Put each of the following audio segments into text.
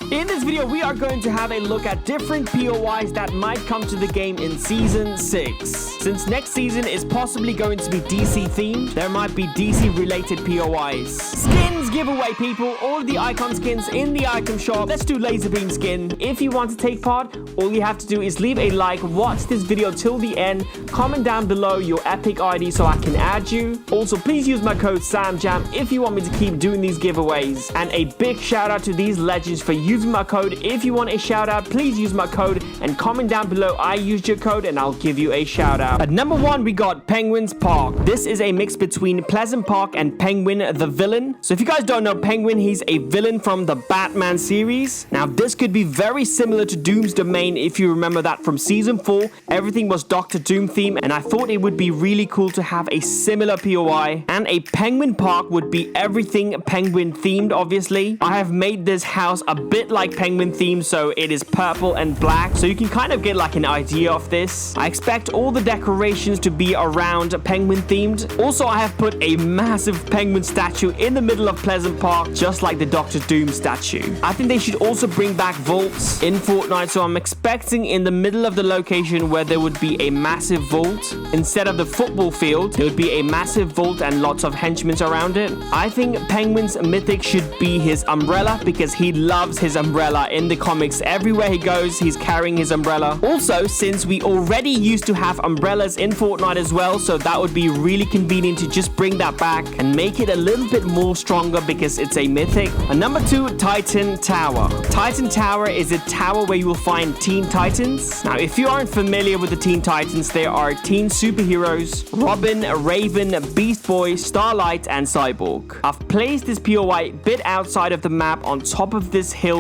In this video, we are going to have a look at different POIs that might come to the game in Season 6. Since next season is possibly going to be DC themed, there might be DC related POIs. Skins giveaway, people. All of the icon skins in the item shop. Let's do laser beam skin. If you want to take part, all you have to do is leave a like, watch this video till the end, comment down below your epic ID so I can add you. Also, please use my code SamJam if you want me to keep doing these giveaways. And a big shout out to these legends for using my code. If you want a shout out, please use my code and comment down below I used your code and I'll give you a shout out. At number 1, we got Penguin's Park. This is a mix between Pleasant Park and Penguin the villain. So if you guys don't know Penguin, he's a villain from the Batman series. Now this could be very similar to Doom's Domain if you remember that from season 4. Everything was Dr. Doom theme and I thought it would be really cool to have a similar POI. And a Penguin Park would be everything penguin themed, obviously. I have made this house a bit like penguin themed, so it is purple and black, so you can kind of get like an idea of this. I expect all the decorations to be around penguin themed. Also, I have put a massive penguin statue in the middle of Pleasant Park, just like the Dr. Doom statue. I think they should also bring back vaults in Fortnite, so I'm expecting in the middle of the location where there would be a massive vault. Instead of the football field, there would be a massive vault and lots of henchmen around it. I think Penguin's mythic should be his umbrella because he loves his umbrella in the comics. Everywhere he goes, he's carrying his umbrella. Also, since we already used to have umbrellas in Fortnite as well, so that would be really convenient to just bring that back and make it a little bit more stronger because it's a mythic. And number 2, Titan Tower. Titan Tower is a tower where you will find Teen Titans. Now, if you aren't familiar with the Teen Titans, there are teen superheroes: Robin, Raven, Beast Boy, Starlight, and Cyborg. I've placed this POI a bit outside of the map on top of this hill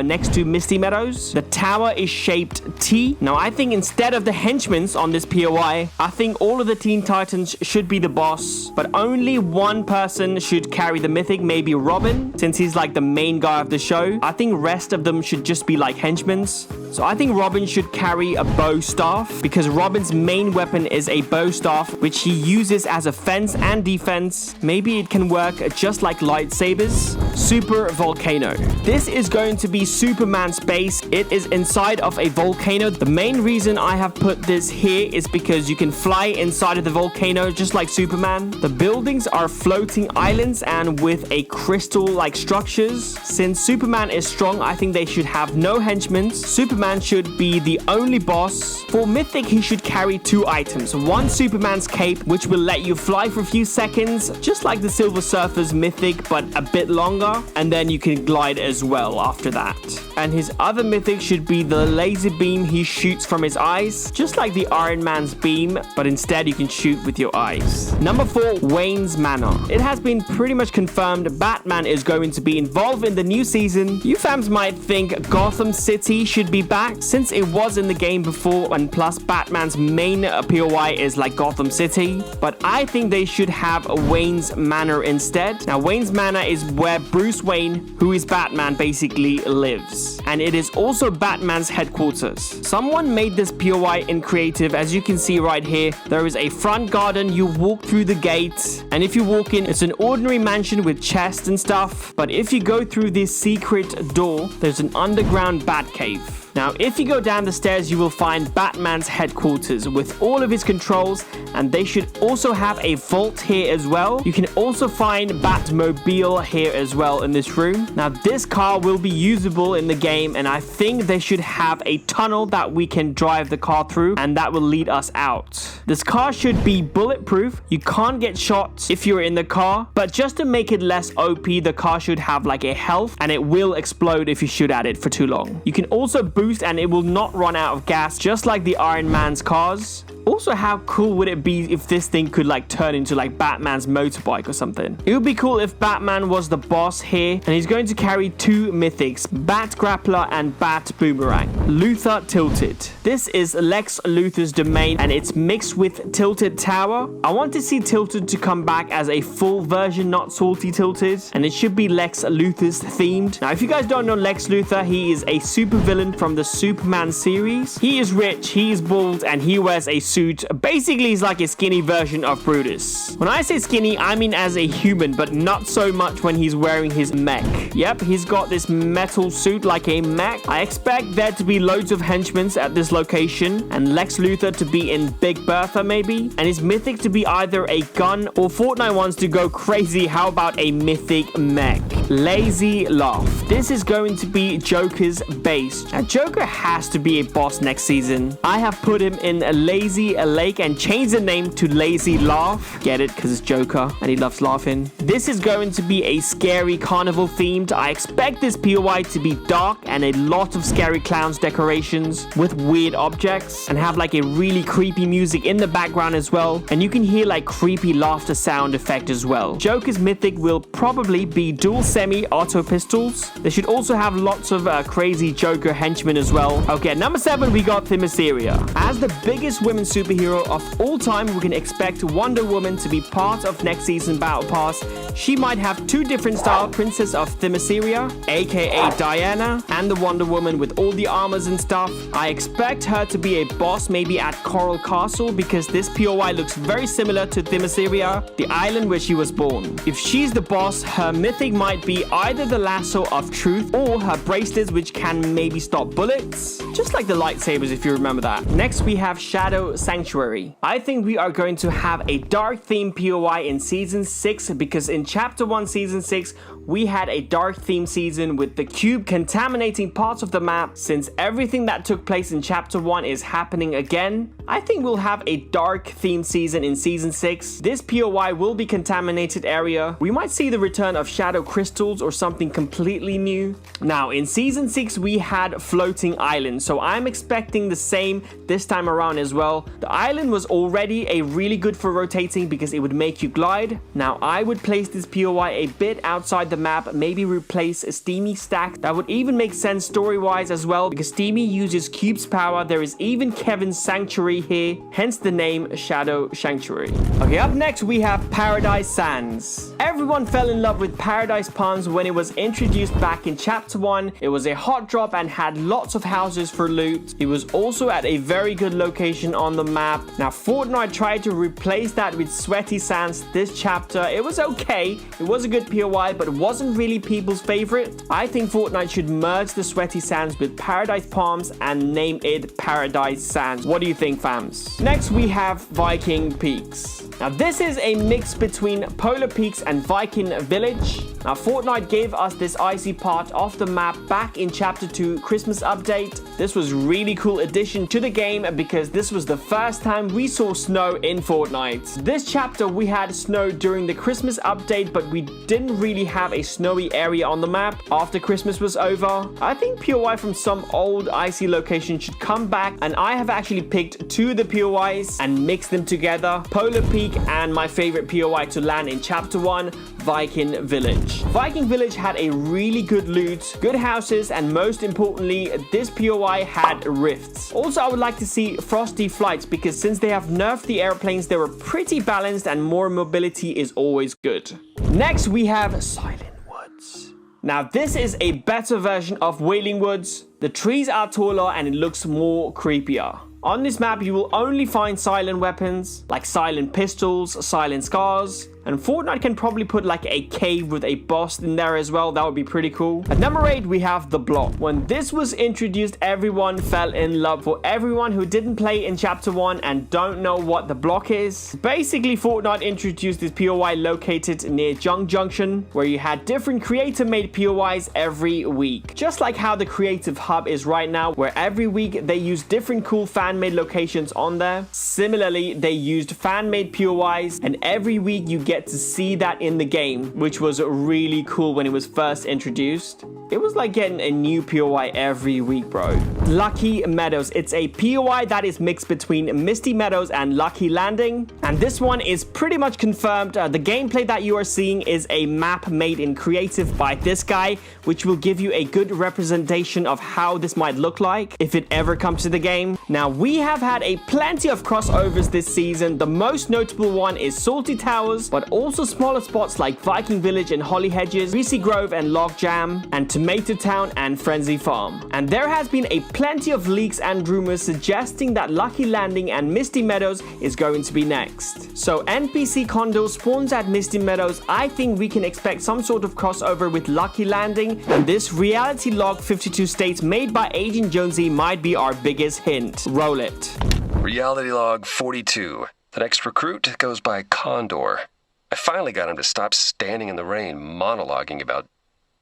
next to Misty Meadows. The tower is shaped T. Now, I think instead of the henchmen on this POI, I think all of the Teen Titans should be the boss, but only one person should carry the mythic, maybe Robin, since he's like the main guy of the show. I think rest of them should just be like henchmen. So I think Robin should carry a bow staff because Robin's main weapon is a bow staff, which he uses as offense and defense. Maybe it can work just like lightsabers. Super Volcano. This is going to be Superman's base. It is inside of a volcano. The main reason I have put this here is because you can fly inside of the volcano just like Superman. The buildings are floating islands and with a crystal-like structures. Since Superman is strong, I think they should have no henchmen. Superman should be the only boss. For Mythic, he should carry 2 items. One, Superman's cape, which will let you fly for a few seconds, just like the Silver Surfer's Mythic, but a bit longer. And then you can glide as well after that. And his other mythic should be the laser beam he shoots from his eyes, just like the Iron Man's beam, but instead you can shoot with your eyes. Number 4, Wayne's Manor. It has been pretty much confirmed Batman is going to be involved in the new season. You fams might think Gotham City should be back since it was in the game before, and plus Batman's main POI is like Gotham City, but I think they should have Wayne's Manor instead. Now, Wayne's Manor is where Bruce Wayne, who is Batman, basically lives. And it is also Batman's headquarters. Someone made this POI in creative. As you can see right here, there is a front garden. You walk through the gate, and if you walk in, it's an ordinary mansion with chests and stuff. But if you go through this secret door, there's an underground bat cave. Now, if you go down the stairs, you will find Batman's headquarters with all of his controls, and they should also have a vault here as well. You can also find BATMOBILE here as well in this room. Now, this car will be usable in the game, and I think they should have a tunnel that we can drive the car through, and that will lead us out. This car should be bulletproof. You can't get shot if you're in the car, but just to make it less OP, the car should have like a health, and it will explode if you shoot at it for too long. You can also boost and it will not run out of gas, just like the Iron Man's cars. Also, how cool would it be if this thing could like turn into like Batman's motorbike or something? It would be cool if Batman was the boss here, and he's going to carry 2 mythics, Bat Grappler and Bat Boomerang. Luthor Tilted. This is Lex Luthor's domain, and it's mixed with Tilted Tower. I want to see Tilted to come back as a full version, not Salty Tilted, and it should be Lex Luthor's themed. Now, if you guys don't know Lex Luthor, he is a super villain from the Superman series. He is rich, he is bald, and he wears a suit. Basically, he's like a skinny version of Brutus. When I say skinny, I mean as a human, but not so much when he's wearing his mech. Yep, he's got this metal suit like a mech. I expect there to be loads of henchmen at this location, and Lex Luthor to be in Big Bertha maybe, and his mythic to be either a gun or Fortnite wants to go crazy. How about a mythic mech? Lazy Laugh. This is going to be Joker's base. Now, Joker has to be a boss next season. I have put him in a Lazy Lake and changed the name to Lazy Laugh. Get it? Because it's Joker and he loves laughing. This is going to be a scary carnival themed. I expect this POI to be dark and a lot of scary clowns decorations with weird objects, and have like a really creepy music in the background as well, and you can hear like creepy laughter sound effect as well. Joker's mythic will probably be dual semi-auto pistols. They should also have lots of crazy Joker henchmen as well. Okay, at number 7 we got Themyscira. As the biggest women superhero of all time, we can expect Wonder Woman to be part of next season Battle Pass. She might have 2 different style, Princess of Themyscira, aka Diana, and the Wonder Woman with all the armors and stuff. I expect her to be a boss maybe at Coral Castle, because this POI looks very similar to Themyscira, the island where she was born. If she's the boss, her mythic might be either the lasso of truth or her bracelets, which can maybe stop bullets, just like the lightsabers if you remember that. Next we have Shadow Sanctuary. I think we are going to have a dark theme POI in season 6, because in chapter 1 season 6 we had a dark theme season with the cube contaminating parts of the map. Since everything that took place in chapter 1 is happening again, I think we'll have a dark theme season in season 6. This POI will be contaminated area. We might see the return of shadow crystals or something completely new. Now in season 6 we had floating islands, so I'm expecting the same this time around as well. The island was already a really good for rotating because it would make you glide. Now I would place this POI a bit outside the map, maybe replace a Steamy stack. That would even make sense story-wise as well, because Steamy uses Cube's power. There is even Kevin's Sanctuary here, hence the name Shadow Sanctuary. Okay, up next we have Paradise Sands. Everyone fell in love with Paradise Palms when it was introduced back in chapter 1. It was a hot drop and had lots of houses for loot. It was also at a very good location on the map. Now Fortnite tried to replace that with Sweaty Sands this chapter. It was okay, it was a good POI, but it wasn't really people's favorite. I think Fortnite should merge the Sweaty Sands with Paradise Palms and name it Paradise Sands. What do you think, fams? Next we have Viking Peaks. Now this is a mix between Polar Peaks and Viking Village. Now Fortnite gave us this icy part of the map back in chapter 2 Christmas update. This was really cool addition to the game because this was the first time we saw snow in Fortnite. This chapter we had snow during the Christmas update, but we didn't really have a snowy area on the map after Christmas was over. I think POI from some old icy location should come back, and I have actually picked 2 of the POIs and mixed them together. Polar Peak and my favorite POI to land in chapter 1, Viking Village. Viking Village had a really good loot, good houses, and most importantly, this POI had rifts. Also, I would like to see frosty flights, because since they have nerfed the airplanes, they were pretty balanced and more mobility is always good. Next, we have Silent Woods. Now, this is a better version of Wailing Woods. The trees are taller and it looks more creepier. On this map, you will only find silent weapons, like silent pistols, silent scars, and Fortnite can probably put like a cave with a boss in there as well. That would be pretty cool. At number 8, we have The Block. When this was introduced, everyone fell in love. For everyone who didn't play in chapter 1 and don't know what The Block is, basically Fortnite introduced this POI located near Junk Junction, where you had different creator-made POIs every week. Just like how the Creative Hub is right now, where every week they use different cool fan-made locations on there. Similarly, they used fan-made POIs, and every week you get to see that in the game, which was really cool when it was first introduced. It was like getting a new POI every week, bro. Lucky Meadows. It's a POI that is mixed between Misty Meadows and Lucky Landing, and this one is pretty much confirmed. The gameplay that you are seeing is a map made in creative by this guy, which will give you a good representation of how this might look like if it ever comes to the game. Now, we have had a plenty of crossovers this season. The most notable one is Salty Towers, but also smaller spots like Viking Village and Holly Hedges, Greasy Grove and Log Jam, and Tomato Town and Frenzy Farm. And there has been a plenty of leaks and rumors suggesting that Lucky Landing and Misty Meadows is going to be next. So NPC Condor spawns at Misty Meadows. I think we can expect some sort of crossover with Lucky Landing, and this reality log 52 states made by Agent Jonesy might be our biggest hint. Roll it. Reality log 42. The next recruit goes by Condor. I finally got him to stop standing in the rain monologuing about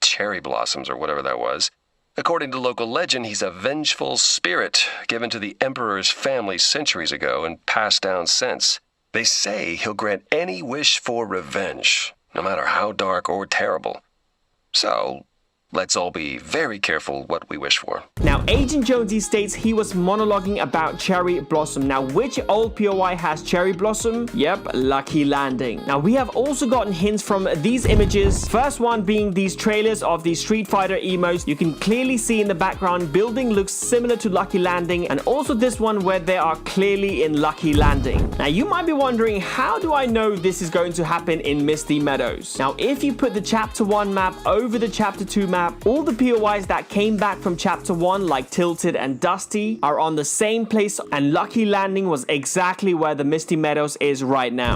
cherry blossoms or whatever that was. According to local legend, he's a vengeful spirit given to the Emperor's family centuries ago and passed down since. They say he'll grant any wish for revenge, no matter how dark or terrible. So, let's all be very careful what we wish for. Now, Agent Jonesy states he was monologuing about Cherry Blossom. Now, which old POI has Cherry Blossom? Yep, Lucky Landing. Now, we have also gotten hints from these images. First one being these trailers of the Street Fighter emotes. You can clearly see in the background, building looks similar to Lucky Landing, and also this one where they are clearly in Lucky Landing. Now, you might be wondering, how do I know this is going to happen in Misty Meadows? Now, if you put the Chapter 1 map over the Chapter 2 map, all the POIs that came back from Chapter 1, like Tilted and Dusty, are on the same place, and Lucky Landing was exactly where the Misty Meadows is right now.